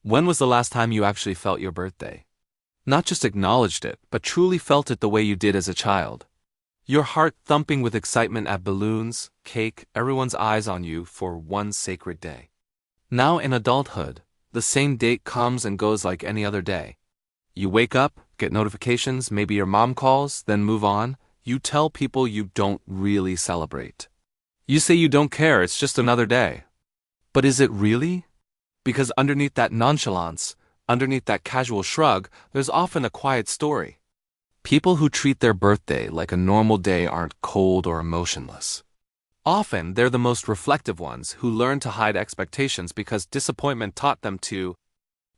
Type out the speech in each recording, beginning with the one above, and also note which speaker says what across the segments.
Speaker 1: When was the last time you actually felt your birthday? Not just acknowledged it, but truly felt it the way you did as a child. Your heart thumping with excitement at balloons, cake, everyone's eyes on you for one sacred day. Now in adulthood, the same date comes and goes like any other day. You wake up, get notifications, maybe your mom calls, then move on. You tell people you don't really celebrate. You say you don't care, it's just another day. But is it really? Because underneath that nonchalance, underneath that casual shrug, there's often a quiet story. People who treat their birthday like a normal day aren't cold or emotionless. Often, they're the most reflective ones who learn to hide expectations because disappointment taught them to.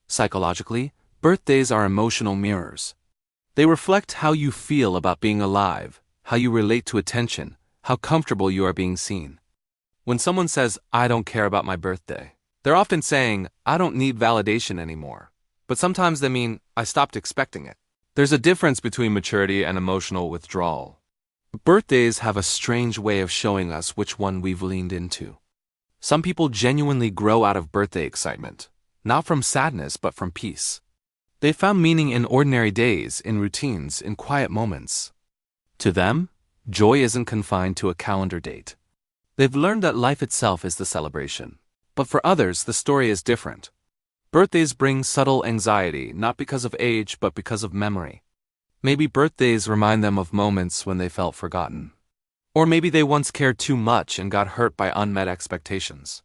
Speaker 1: Psychologically, birthdays are emotional mirrors. They reflect how you feel about being alive, how you relate to attention, how comfortable you are being seen. When someone says, "I don't care about my birthday," they're often saying, "I don't need validation anymore." But sometimes they mean, "I stopped expecting it." There's a difference between maturity and emotional withdrawal. Birthdays have a strange way of showing us which one we've leaned into. Some people genuinely grow out of birthday excitement, not from sadness but from peace. They found meaning in ordinary days, in routines, in quiet moments. To them, joy isn't confined to a calendar date. They've learned that life itself is the celebration. But for others, the story is different. Birthdays bring subtle anxiety, not because of age, but because of memory. Maybe birthdays remind them of moments when they felt forgotten. Or maybe they once cared too much and got hurt by unmet expectations.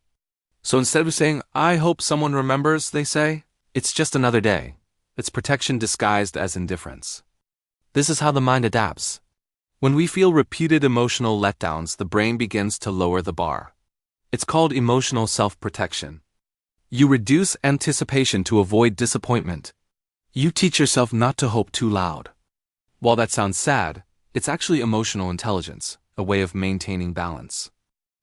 Speaker 1: So instead of saying, "I hope someone remembers," they say, "It's just another day." It's protection disguised as indifference. This is how the mind adapts. When we feel repeated emotional letdowns, the brain begins to lower the bar. It's called emotional self-protection. You reduce anticipation to avoid disappointment. You teach yourself not to hope too loud. While that sounds sad, it's actually emotional intelligence, a way of maintaining balance.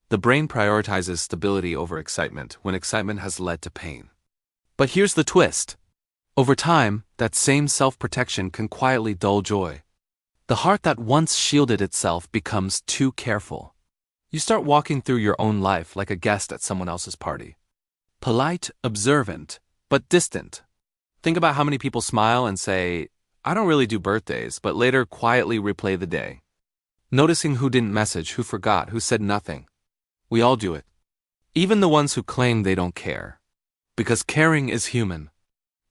Speaker 1: The brain prioritizes stability over excitement when excitement has led to pain. But here's the twist. Over time, that same self-protection can quietly dull joy. The heart that once shielded itself becomes too careful. You start walking through your own life like a guest at someone else's party. Polite, observant, but distant. Think about how many people smile and say, "I don't really do birthdays," but later quietly replay the day. Noticing who didn't message, who forgot, who said nothing. We all do it. Even the ones who claim they don't care. Because caring is human.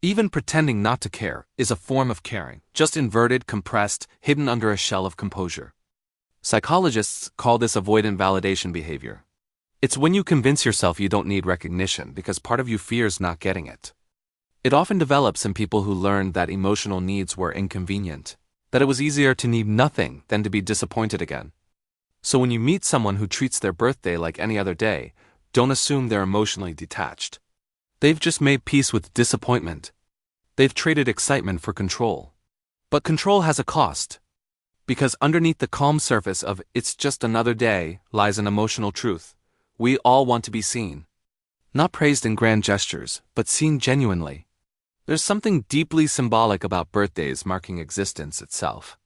Speaker 1: Even pretending not to care is a form of caring, just inverted, compressed, hidden under a shell of composure. Psychologists call this avoidant validation behavior. It's when you convince yourself you don't need recognition because part of you fears not getting it. It often develops in people who learned that emotional needs were inconvenient, that it was easier to need nothing than to be disappointed again. So when you meet someone who treats their birthday like any other day, don't assume they're emotionally detached. They've just made peace with disappointment. They've traded excitement for control. But control has a cost. Because underneath the calm surface of "it's just another day" lies an emotional truth. We all want to be seen. Not praised in grand gestures, but seen genuinely. There's something deeply symbolic about birthdays marking existence itself.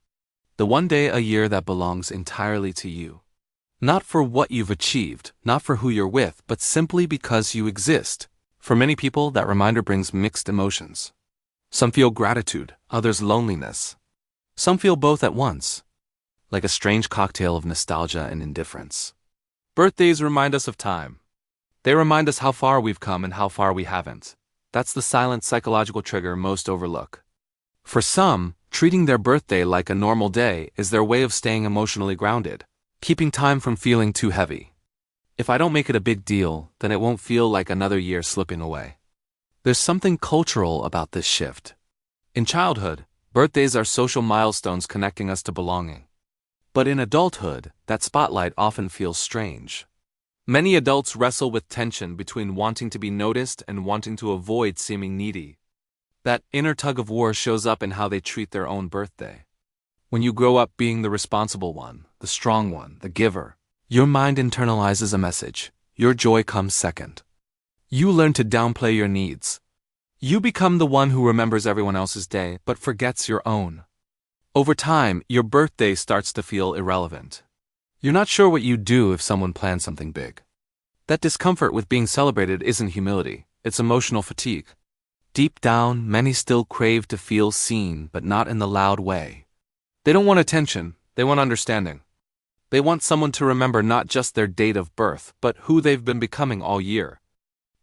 Speaker 1: The one day a year that belongs entirely to you. Not for what you've achieved, not for who you're with, but simply because you exist. For many people, that reminder brings mixed emotions. Some feel gratitude, others loneliness. Some feel both at once, like a strange cocktail of nostalgia and indifference. Birthdays remind us of time. They remind us how far we've come and how far we haven't. That's the silent psychological trigger most overlook. For some, treating their birthday like a normal day is their way of staying emotionally grounded, keeping time from feeling too heavy. If I don't make it a big deal, then it won't feel like another year slipping away. There's something cultural about this shift. In childhood, birthdays are social milestones connecting us to belonging. But in adulthood, that spotlight often feels strange. Many adults wrestle with tension between wanting to be noticed and wanting to avoid seeming needy. That inner tug-of-war shows up in how they treat their own birthday. When you grow up being the responsible one, the strong one, the giver, your mind internalizes a message. Your joy comes second. You learn to downplay your needs. You become the one who remembers everyone else's day but forgets your own. Over time, your birthday starts to feel irrelevant. You're not sure what you'd do if someone planned something big. That discomfort with being celebrated isn't humility, it's emotional fatigue. Deep down, many still crave to feel seen, but not in the loud way. They don't want attention, they want understanding. They want someone to remember not just their date of birth, but who they've been becoming all year.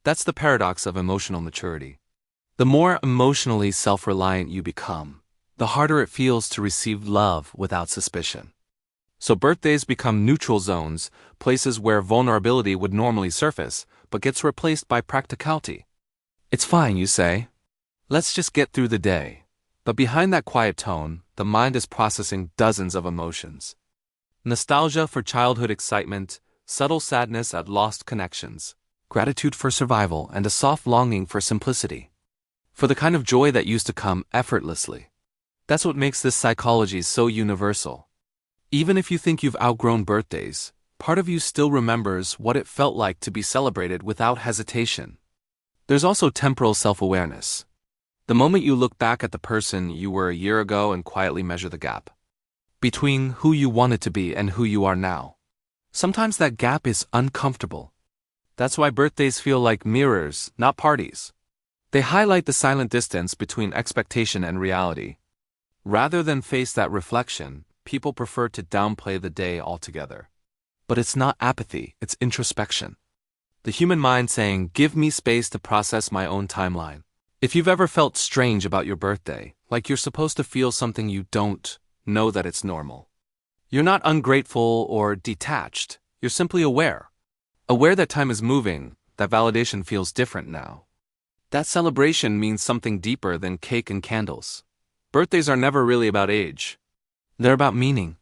Speaker 1: That's the paradox of emotional maturity. The more emotionally self-reliant you become, the harder it feels to receive love without suspicion. So birthdays become neutral zones, places where vulnerability would normally surface, but gets replaced by practicality. It's fine, you say. Let's just get through the day. But behind that quiet tone, the mind is processing dozens of emotions. Nostalgia for childhood excitement, subtle sadness at lost connections, gratitude for survival, and a soft longing for simplicity. For the kind of joy that used to come effortlessly. That's what makes this psychology so universal. Even if you think you've outgrown birthdays, part of you still remembers what it felt like to be celebrated without hesitation. There's also temporal self-awareness. The moment you look back at the person you were a year ago and quietly measure the gap between who you wanted to be and who you are now. Sometimes that gap is uncomfortable. That's why birthdays feel like mirrors, not parties. They highlight the silent distance between expectation and reality. Rather than face that reflection, people prefer to downplay the day altogether. But it's not apathy, it's introspection. The human mind saying, give me space to process my own timeline. If you've ever felt strange about your birthday, like you're supposed to feel something you don't, know that it's normal. You're not ungrateful or detached, you're simply aware. Aware that time is moving, that validation feels different now. That celebration means something deeper than cake and candles. Birthdays are never really about age. They're about meaning.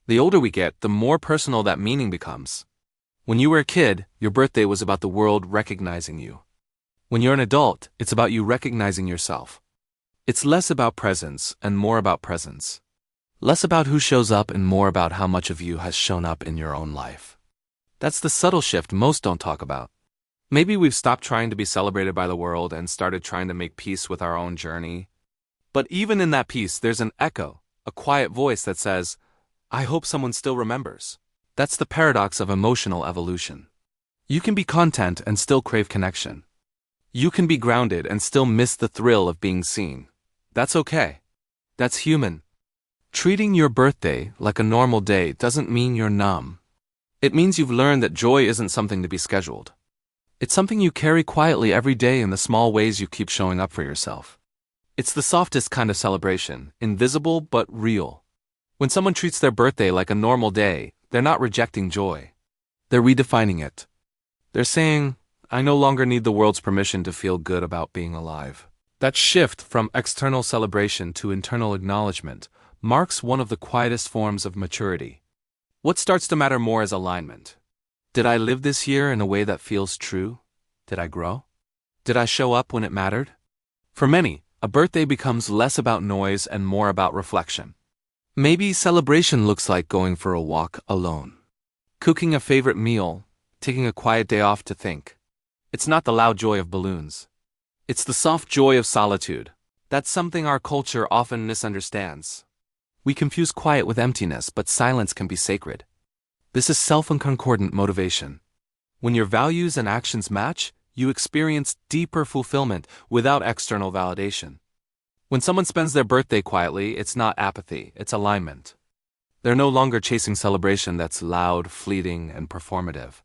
Speaker 1: The older we get, the more personal that meaning becomes. When you were a kid, your birthday was about the world recognizing you. When you're an adult, it's about you recognizing yourself. It's less about presence and more about presence. Less about who shows up and more about how much of you has shown up in your own life. That's the subtle shift most don't talk about. Maybe we've stopped trying to be celebrated by the world and started trying to make peace with our own journey. But even in that peace, there's an echo, a quiet voice that says, I hope someone still remembers. That's the paradox of emotional evolution. You can be content and still crave connection. You can be grounded and still miss the thrill of being seen. That's okay. That's human. Treating your birthday like a normal day doesn't mean you're numb. It means you've learned that joy isn't something to be scheduled. It's something you carry quietly every day in the small ways you keep showing up for yourself. It's the softest kind of celebration, invisible but real. When someone treats their birthday like a normal day, they're not rejecting joy. They're redefining it. They're saying, I no longer need the world's permission to feel good about being alive. That shift from external celebration to internal acknowledgement marks one of the quietest forms of maturity. What starts to matter more is alignment. Did I live this year in a way that feels true? Did I grow? Did I show up when it mattered? For many, a birthday becomes less about noise and more about reflection. Maybe celebration looks like going for a walk alone, cooking a favorite meal, taking a quiet day off to think. It's not the loud joy of balloons. It's the soft joy of solitude. That's something our culture often misunderstands. We confuse quiet with emptiness, but silence can be sacred. This is self-concordant motivation. When your values and actions match, you experience deeper fulfillment without external validation. When someone spends their birthday quietly, it's not apathy, it's alignment. They're no longer chasing celebration that's loud, fleeting, and performative.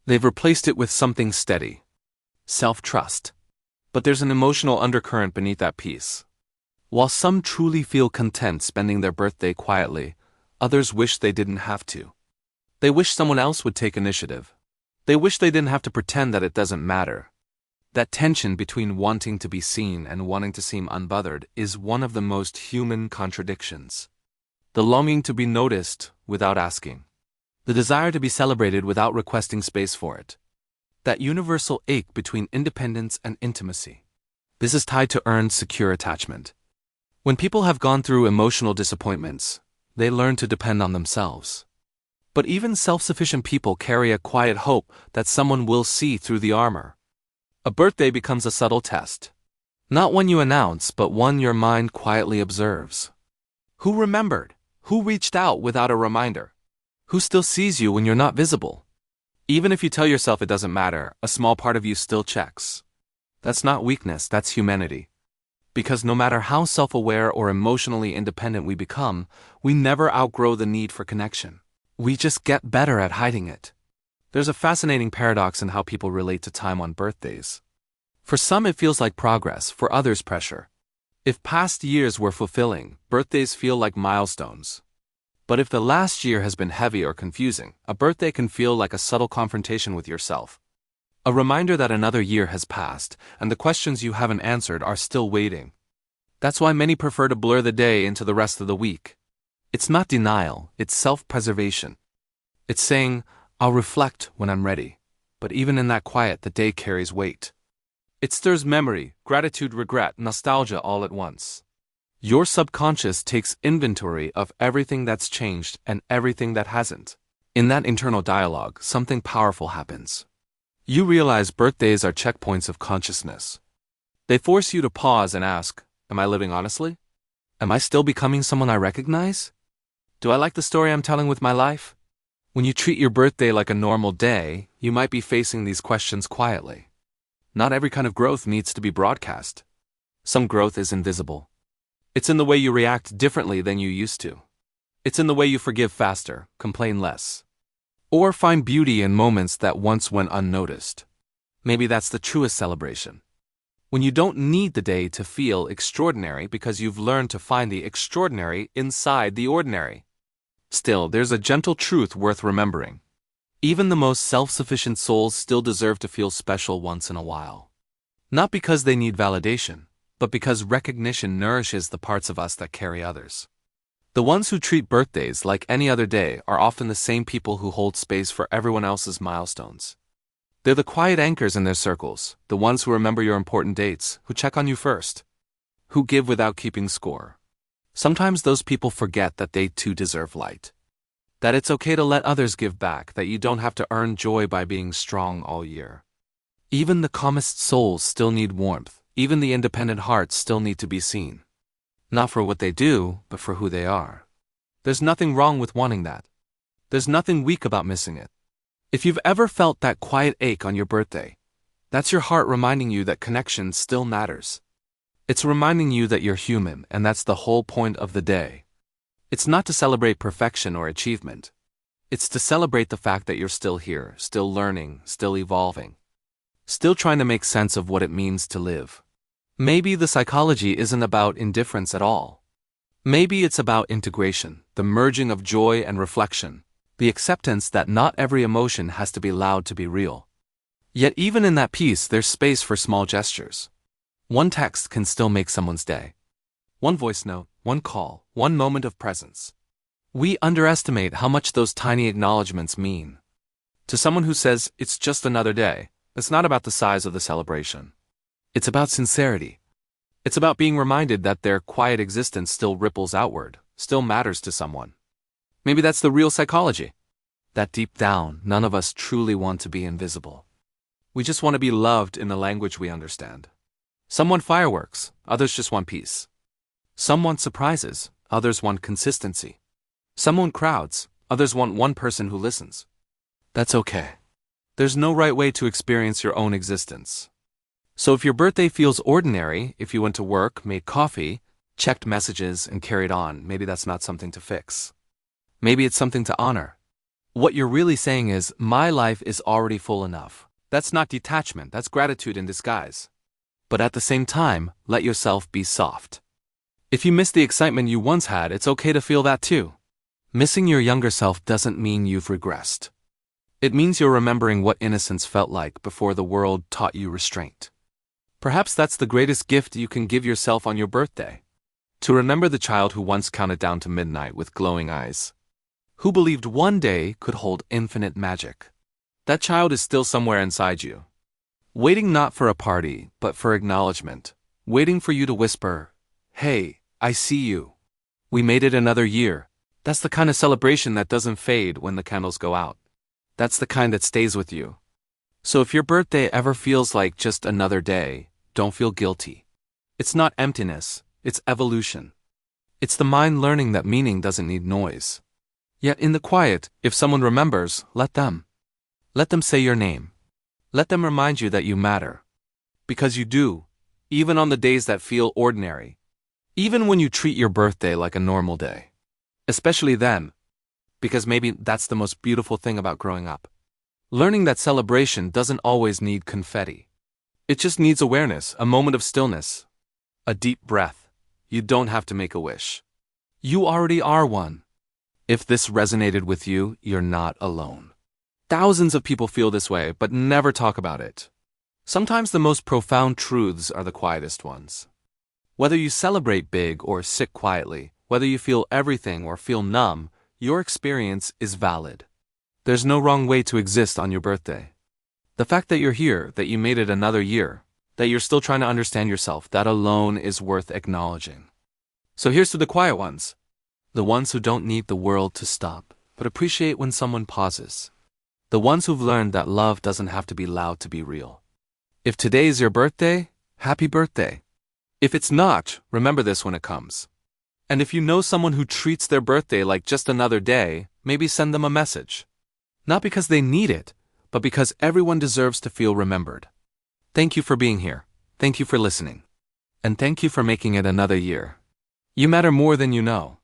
Speaker 1: They've replaced it with something steady. Self-trust. But there's an emotional undercurrent beneath that peace. While some truly feel content spending their birthday quietly, others wish they didn't have to. They wish someone else would take initiative. They wish they didn't have to pretend that it doesn't matter. That tension between wanting to be seen and wanting to seem unbothered is one of the most human contradictions. The longing to be noticed without asking. The desire to be celebrated without requesting space for it. That universal ache between independence and intimacy. This is tied to earned, secure attachment. When people have gone through emotional disappointments, they learn to depend on themselves. But even self-sufficient people carry a quiet hope that someone will see through the armor. A birthday becomes a subtle test. Not one you announce, but one your mind quietly observes. Who remembered? Who reached out without a reminder? Who still sees you when you're not visible? Even if you tell yourself it doesn't matter, a small part of you still checks. That's not weakness, that's humanity. Because no matter how self-aware or emotionally independent we become, we never outgrow the need for connection. We just get better at hiding it. There's a fascinating paradox in how people relate to time on birthdays. For some it feels like progress, for others pressure. If past years were fulfilling, birthdays feel like milestones. But if the last year has been heavy or confusing, a birthday can feel like a subtle confrontation with yourself. A reminder that another year has passed, and the questions you haven't answered are still waiting. That's why many prefer to blur the day into the rest of the week. It's not denial, it's self-preservation. It's saying, I'll reflect when I'm ready. But even in that quiet, the day carries weight. It stirs memory, gratitude, regret, nostalgia all at once. Your subconscious takes inventory of everything that's changed and everything that hasn't. In that internal dialogue, something powerful happens. You realize birthdays are checkpoints of consciousness. They force you to pause and ask, am I living honestly? Am I still becoming someone I recognize? Do I like the story I'm telling with my life? When you treat your birthday like a normal day, you might be facing these questions quietly. Not every kind of growth needs to be broadcast. Some growth is invisible. It's in the way you react differently than you used to. It's in the way you forgive faster, complain less, or find beauty in moments that once went unnoticed. Maybe that's the truest celebration. When you don't need the day to feel extraordinary because you've learned to find the extraordinary inside the ordinary. Still, there's a gentle truth worth remembering. Even the most self-sufficient souls still deserve to feel special once in a while. Not because they need validation, but because recognition nourishes the parts of us that carry others. The ones who treat birthdays like any other day are often the same people who hold space for everyone else's milestones. They're the quiet anchors in their circles, the ones who remember your important dates, who check on you first, who give without keeping score. Sometimes those people forget that they too deserve light. That it's okay to let others give back, that you don't have to earn joy by being strong all year. Even the calmest souls still need warmth. Even the independent hearts still need to be seen. Not for what they do, but for who they are. There's nothing wrong with wanting that. There's nothing weak about missing it. If you've ever felt that quiet ache on your birthday, that's your heart reminding you that connection still matters. It's reminding you that you're human, and that's the whole point of the day. It's not to celebrate perfection or achievement. It's to celebrate the fact that you're still here, still learning, still evolving. Still trying to make sense of what it means to live. Maybe the psychology isn't about indifference at all. Maybe it's about integration, the merging of joy and reflection, the acceptance that not every emotion has to be loud to be real. Yet even in that peace, there's space for small gestures. One text can still make someone's day. One voice note, one call, one moment of presence. We underestimate how much those tiny acknowledgments mean. To someone who says, it's just another day, it's not about the size of the celebration. It's about sincerity. It's about being reminded that their quiet existence still ripples outward, still matters to someone. Maybe that's the real psychology. That deep down, none of us truly want to be invisible. We just want to be loved in the language we understand. Some want fireworks, others just want peace. Some want surprises, others want consistency. Some want crowds, others want one person who listens. That's okay. There's no right way to experience your own existence. So if your birthday feels ordinary, if you went to work, made coffee, checked messages, and carried on, maybe that's not something to fix. Maybe it's something to honor. What you're really saying is, my life is already full enough. That's not detachment, that's gratitude in disguise. But at the same time, let yourself be soft. If you miss the excitement you once had, it's okay to feel that too. Missing your younger self doesn't mean you've regressed. It means you're remembering what innocence felt like before the world taught you restraint. Perhaps that's the greatest gift you can give yourself on your birthday. To remember the child who once counted down to midnight with glowing eyes. Who believed one day could hold infinite magic. That child is still somewhere inside you. Waiting not for a party, but for acknowledgement. Waiting for you to whisper, hey, I see you. We made it another year. That's the kind of celebration that doesn't fade when the candles go out. That's the kind that stays with you. So if your birthday ever feels like just another day, don't feel guilty. It's not emptiness, it's evolution. It's the mind learning that meaning doesn't need noise. Yet in the quiet, if someone remembers, let them. Let them say your name. Let them remind you that you matter. Because you do, even on the days that feel ordinary. Even when you treat your birthday like a normal day. Especially then, because maybe that's the most beautiful thing about growing up. Learning that celebration doesn't always need confetti. It just needs awareness, a moment of stillness, a deep breath. You don't have to make a wish. You already are one. If this resonated with you, you're not alone. Thousands of people feel this way, but never talk about it. Sometimes the most profound truths are the quietest ones. Whether you celebrate big or sit quietly, whether you feel everything or feel numb, your experience is valid. There's no wrong way to exist on your birthday. The fact that you're here, that you made it another year, that you're still trying to understand yourself, that alone is worth acknowledging. So here's to the quiet ones. The ones who don't need the world to stop, but appreciate when someone pauses. The ones who've learned that love doesn't have to be loud to be real. If today is your birthday, happy birthday. If it's not, remember this when it comes. And if you know someone who treats their birthday like just another day, maybe send them a message. Not because they need it, but because everyone deserves to feel remembered. Thank you for being here. Thank you for listening. And thank you for making it another year. You matter more than you know.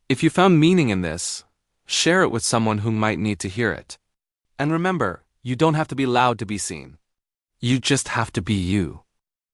Speaker 1: If you found meaning in this, share it with someone who might need to hear it. And remember, you don't have to be loud to be seen. You just have to be you.